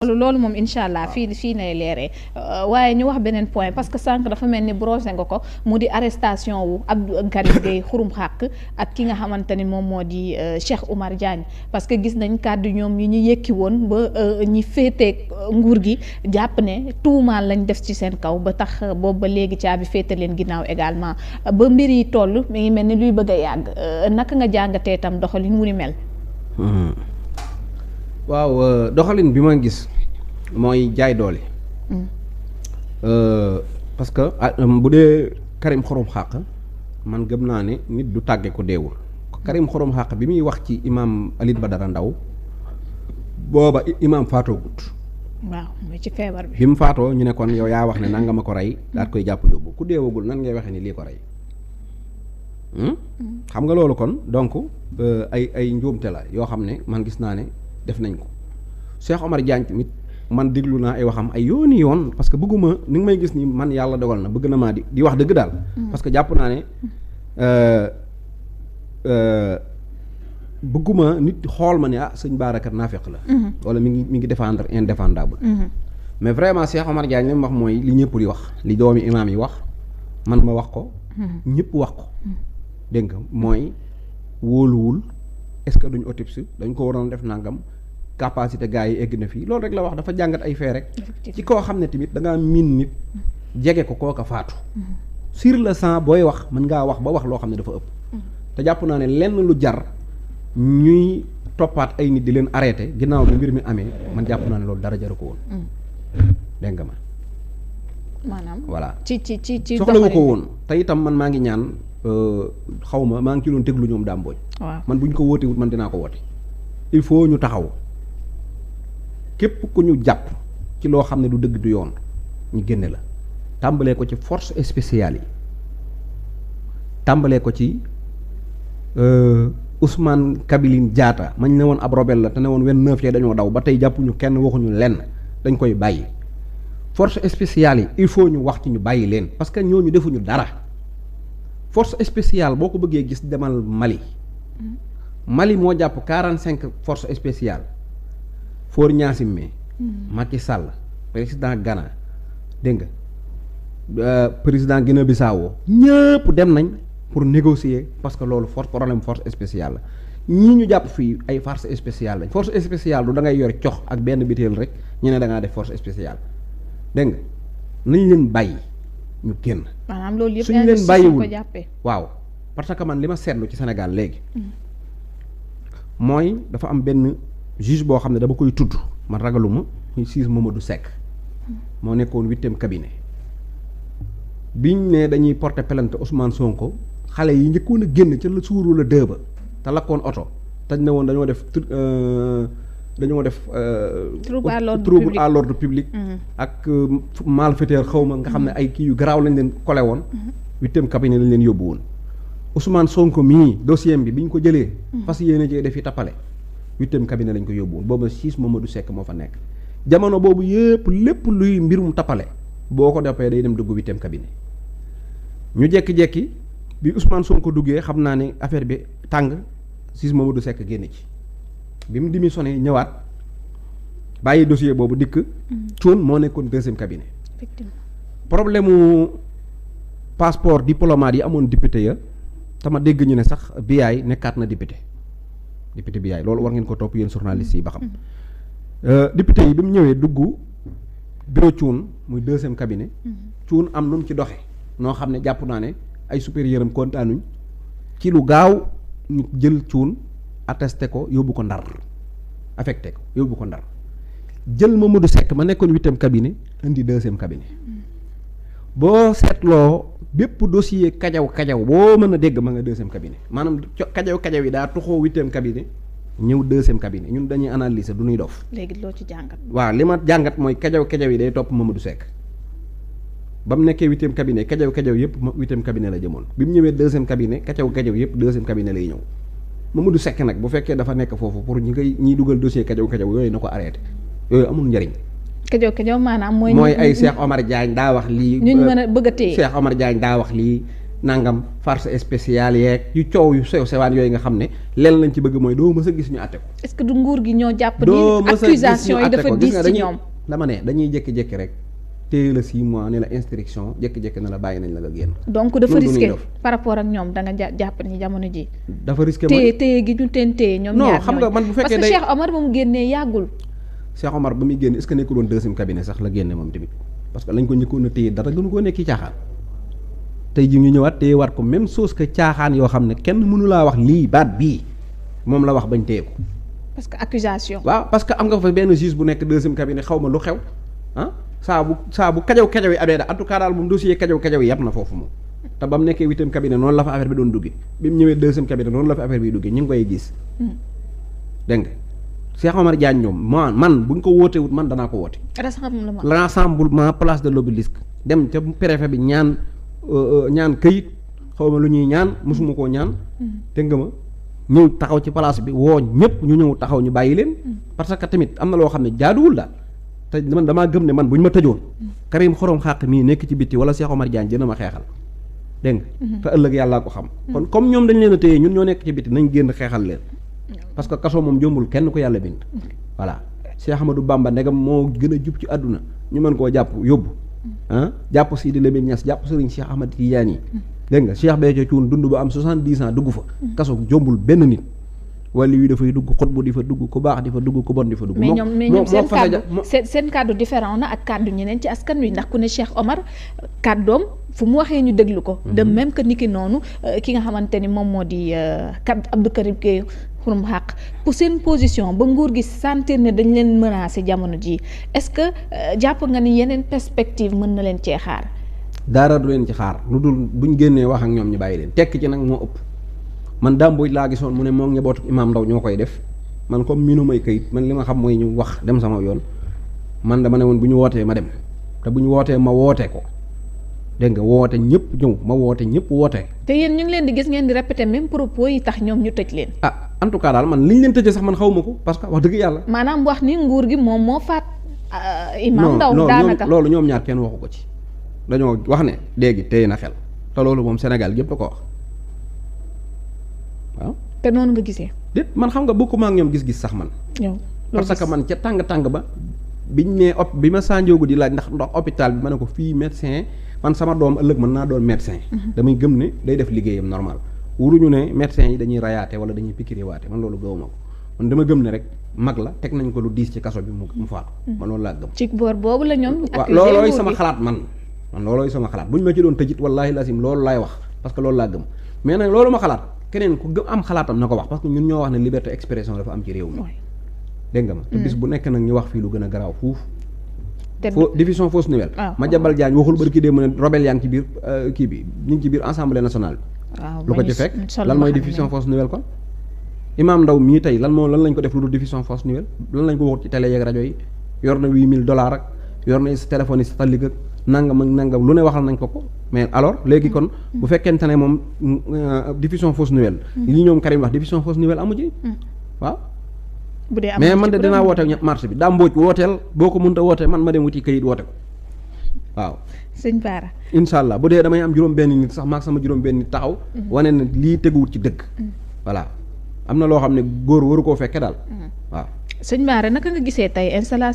loolu moom incha allah fii lay leeree waaye ñu wax beneen point parce que sànq dafa mel ni brosé nga ko mu di arrestation wu Abdou Karim Gueye xurum xàq ak ki nga xamante ni moom moo di Cheikh Oumar Diagne parce que gis nañ kàddu ñoom yi ñu yëkki woon ba ñi féeteeg nguur gi jàpp ne tuumaal lañ def ci seen kaw ba tax boobu ba léegi caabi féete leen ginnaaw également ba mbir yi toll mi ngi mel ni luy bëgg a yàgg naka nga jàngatee tam doxalin mu ni mel. waaw doxalin bi ma gis mooy jaay doole. parce que bu dee Karim Xurum Xàq man gëm naa ne nit du tàgge ko deewul. Karim Xurum Xàq bi muy wax ci imaam Alioune Badara Ndao booba imaam faatoo gut. waaw mooy ci feebar bi. bi mu faatoo ñu ne kon yow yaa wax ne nanga ma ko rey daat koy jàpp yóbbu ku deewagul nan ngay waxee ni lii ko rey. xam nga loolu kon donc ay njuumte la yoo xam ne man gis naa ne def nañ ko Cheikh Omar Diagne tamit man déglu naa ay waxam ay yooni yoon parce que bëgguma ni nga may gis ni man yàlla dogal na bëgg na maa di wax dëgg daal. parce que jàpp naa ne bëgguma nit xool ma ne sëñ Baarakat naafeq la. wala mi ngi défendre indéfendable. mais vraiment Cheikh Omar Diagne li mu wax mooy li ñëpp di wax li doomi imaam yi wax man ma wax ko. ñëpp wax ko. dégg nga mooy wóoluwul est-ce que duñ autopsie dañ ko waroon def nangam capacité gars yi egg na fii loolu rek la wax dafa jàngat ay fee rek ci koo xam ne tamit da ngaa miin nit jege ko kooka faatu sur le sang booy wax mën ngaa wax ba wax loo xam ne dafa ëpp te jàpp naa ne lenn lu jar ñuy toppaat ay nit di leen arrêté ginnaaw bi mbir mi amee man jàpp naa ne loolu dara jaru ko woon dégg nga ma maanaam voilà ci soxlawu ko woon te itam man maa ngi ñaan xaw ma maa ngi ci doon déglu ñoom dàmbooj man bu ñu ko wóotewut man dinaa ko woote il faut ñu taxaw képp ku ñu jàpp ci loo xam ne du dëgg du yoon ñu génne la tàmbalee ko ci force spéciale yi tàmbalee ko ci Ousmane Kabiline Diatta mañ ne woon ab rebelle la te ne woon 29 yee dañoo daw ba tey jàppuñu kenn waxuñu lenn dañ koy bàyyi force spéciale yi il faut ñu wax ci ñu bàyyi leen parce que ñooñu defuñu dara force spéciale boo ko bëggee gis demal Mali moo jàpp 45 force spéciale Faure Gnassingbé Macky Sall président Ghana dégg nga président Guinée Bissau ñëpp dem nañ pour négocier parce que loolu problème force spéciale la ñii ñu jàpp fii ay force spéciale lañ force spéciale du da ngay yor cox ak benn bitéel rek ñu ne da ngaa def force spéciale dégg nga nañ leen bàyyi ñu génn. maanaam loolu yëpp suñu leen bàyyiwul ko jàppee. waaw parce que man li ma seetlu ci Sénégal léegi. mooy dafa am benn juge boo xam ne dama koy tudd man ragaluma muy siis Mamadou Seck moo nekkoon 8e cabinet biñ ne dañuy porter plainte Ousmane Sonko xale yi njëkkoon a génn ca la suuru la dëba te lakkoon oto te ne woon dañoo def trouble à l'ordre public ak malfaiteur xaw ma nga xam ne ay kii yu garaaw lañ leen kole woon 8e cabinet lañ leen yóbbu woon Ousmane Sonko mii dossier bi ñu ko jëlee fas yéene jee def yi tappale 8e cabinet lañ ko yóbbu woon boobu siis Mamadou Seck moo fa nekk jamono boobu yëpp lépp luy mbirum tappale boo ko defee day dem dugg 8e cabinet ñu jekki-jekki bi Ousmane Sonko duggee xam naa ne affaire bi tàng siis Mamadou Seck génn ci bi mu démissionné ñëwaat bàyyi dossier boobu dikk cuun moo nekkoon 2e cabinet problème mu passeport diplomate yi amoon député ya tama dégg ñu ne sax Biaye nekkaat na député Biaye loolu war ngeen ko topp yéen journalistes yi ba xam député yi bi mu ñëwee dugg bureau cuun muy 2e cabinet cuun am nu mu ci doxe noo xam ne jàpp naa ne ay supérieur am kontaanuñ ci lu gaaw ñu jël cuun attesté ko yóbbu ko Ndar affecté ko yóbbu ko Ndar jël Mamadou Seck ma nekkoon 8e cabinet indi 2e cabinet boo seetloo bépp dossier kajaw boo mën a dégg ma nga 2e cabinet maanaam kajaw yi daa tuxoo 8e cabinet ñëw 2e cabinet ñun dañuy analyser du ñuy dof. léegi loo ci jàngat. waaw li ma jàngat mooy kajaw yi day topp Mamadou Seck ba mu nekkee 8e cabinet kajaw yëpp 8e cabinet la jëmoon bi mu ñëwee 2e cabinet kajaw yëpp 2e cabinet lay ñëw Mamadou Seck nag bu fekkee dafa nekk foofu pour ñiy dugal dossier kajaw yooyu na ko arrêté yooyu amul njariñ. kajaw maanaam mooy ay Cheikh Omar Diagne daa wax lii. ñu mën a bëgg a téye Cheikh Omar Diagne daa wax lii nangam farce spéciale yeeg yu coow yu sew sewaan yooyu nga xam ne leen lañ ci bëgg mooy doo mës a gis ñu àtte ko. est-ce que du nguur gi ñoo jàpp ni accusation yi dafa diis ci ñoom. dama ne dañuy jékki-jékki rek téye la 6 mois ne la instruction jékki-jékki na la bàyyi nañ la nga génn. donc dafa risqué par rapport ak ñoom da nga jàpp ni jamono ji dafa risqué mooy téye gi ñu teen téye ñoom ñaar non xam nga man bu fekkee parce que Cheikh Omar ba mu génnee yàggul. Cheikh Omar ba muy génn est-ce que nekkul woon deuxième cabinet sax la génne moom tamit parce que lañ ko njëkkoon a téye dara gënu koo nekk caaxaan tey ji ñu ñëwaat téye waat ko même chose que caaxaan yoo xam ne kenn mënu laa wax lii baat bii moom la wax bañ téye ko. parce que accusation. waaw parce que am nga fa benn juge bu nekk deuxième cabinet xaw ma lu xew ah saa bu kajaw yi amee da en tout cas daal moom dossier kajaw yi yàpp na foofu moom te ba mu nekkee huitième cabinet noonu la fa affaire bi doon duggee bi mu ñëwee deuxième cabinet noonu la fa affaire bi duggee ñu ngi koy gis. dégg nga Cheikh Omar Diagne ñoom man buñ ko wootee wut man danaa ko woote. rassemblement place de l'Obélisque dem ca préfet bi ñaan këyit xaw ma lu ñuy ñaan mosuma koo ñaan. dégg nga ma ñëw taxaw ci place bi woo ñëpp ñu ñëw taxaw ñu bàyyi leen. parce que tamit am na loo xam ne jaaduwul daal. te man damaa gëm ne man bu ñu ma tëjoon. Karim Xurum Xaq mii nekk ci bitti wala Cheikh Omar Diagne dina ma xeexal dégg nga. te ëllëg yàllaa ko xam. kon comme ñoom dañ leen a téye ñun ñoo nekk ci bitti nañ génn xeexal leen. parce que kaso moom jombul kenn ko yàlla bind. voilà Cheikh Ahmadou Bamba ndegam moo gën a jub ci àdduna ñu mën koo jàpp yóbbu. jàpp Sidi Lamine Niass jàpp Serigne Cheikh Ahmad Tidiane yi. dégg nga Cheikh Béthio Thioune dund ba am 70 ans dugg fa. kaso jombul benn nit. wala yu dafay dugg xutbu di fa dugg ku baax di fa dugg ku bon di fa dugg. mais ñoom seen kàddu différent na ak kàddu ñeneen ci askan wi ndax ku ne Cheikh Omar kàddoom fu mu waxee ñu déglu ko. de même que niki noonu ki nga xamante ni moom moo di Abdou Karim Gueye Xurum Xaq pour seen position ba nguur gi sentir ne dañ leen menacé jamono ji est-ce que jàpp nga ni yeneen perspective mën na leen cee xaar. dara du leen ci xaar lu dul buñ génnee wax ak ñoom ñu bàyyi leen tekk ci nag moo ëpp. man Dame laa gisoon mu ne moom njabootu Imaam Ndaw ñoo koy def man comme miinu may këyit man li ma xam mooy ñu wax dem sama yoon man dama ne woon bu ñu wootee ma dem te bu ñu wootee ma woote ko dégg nga woote ñëpp ñëw ma woote ñëpp woote. te yéen ñu ngi leen di gis ngeen di répéter même propos yi tax ñoom ñu tëj leen. ah en tout cas daal man li ñu leen tëjee sax man xaw ma ko parce que wax dëgg yàlla. maanaam wax ni nguur gi moom moo faat. Imaam Ndaw daanaka loolu ñoom ñaar kenn waxu ko ci dañoo wax ne léegi téye na xel te loolu moom Sénégal yëpp da ko wax. waaw te noonu nga gisee. déet man xam nga bokkuma ak ñoom gis-gis sax man. parce que man ca tàng ba biñ nee bi ma sànjoogu di laaj ndax hôpital bi ma ne ko fii médecin man sama doom ëllëg mën naa doon médecin. damay gëm ne day def liggéeyam normal wuruñu ne médecin yi dañuy rayaate wala dañuy piqûre waate man loolu gëwuma ko man dama gëm ne rek mag la teg nañ ko lu diis ci kaso bi mu faatu. man loolu laa gëm. ci boor boobu la ñoom. accusé loolooy sama xalaat man loolooy sama xalaat buñ ma ci doon tëjit wallaahi lasim loolu laay wax parce que loolu laa gëm mais nag loolu ma xalaat. keneen ku gëm am xalaatam na ko wax parce que ñun ñoo wax ne liberté expression dafa am ci réew mi. dégg nga ma te bis bu nekk nag ñu wax fii lu gën a garaaw fuuf. diffusion fausse nouvelle. Madiambal Diagne waxul bari ki dee mu ne rebelle yaa ngi ci biir kii bi ñu ngi ci biir assemblée nationale bi. lu ko ci fekk lan mooy diffusion fausse nouvelle kon. Imaam Ndaw mii tey lan lañ ko def lu dul diffusion fausse nouvelle lan lañ ko waxut ci télé yeeg rajo yi yor na $8000 ak yor na téléphone yi satellite ak nangam ak nangam lu ne waxal nañ ko mais alors léegi kon bu fekkente ne moom diffusion fausse nouvelle li ñoom Karim wax diffusion fausse nouvelle amu ci waaw mais man de dinaa woote marché bi daa mbooj wooteel boo ko mënta wootee man ma dem wuti këyit woote ko waaw sëñ Bara incha allah bu dee damay am juróom-benn nit sax maag sama juróom-benn nit taxaw wane ne lii teguwut ci dëgg voilà am na loo xam ne góor waru koo fekke daal waaw sëñ Bara naka nga gisee tey installation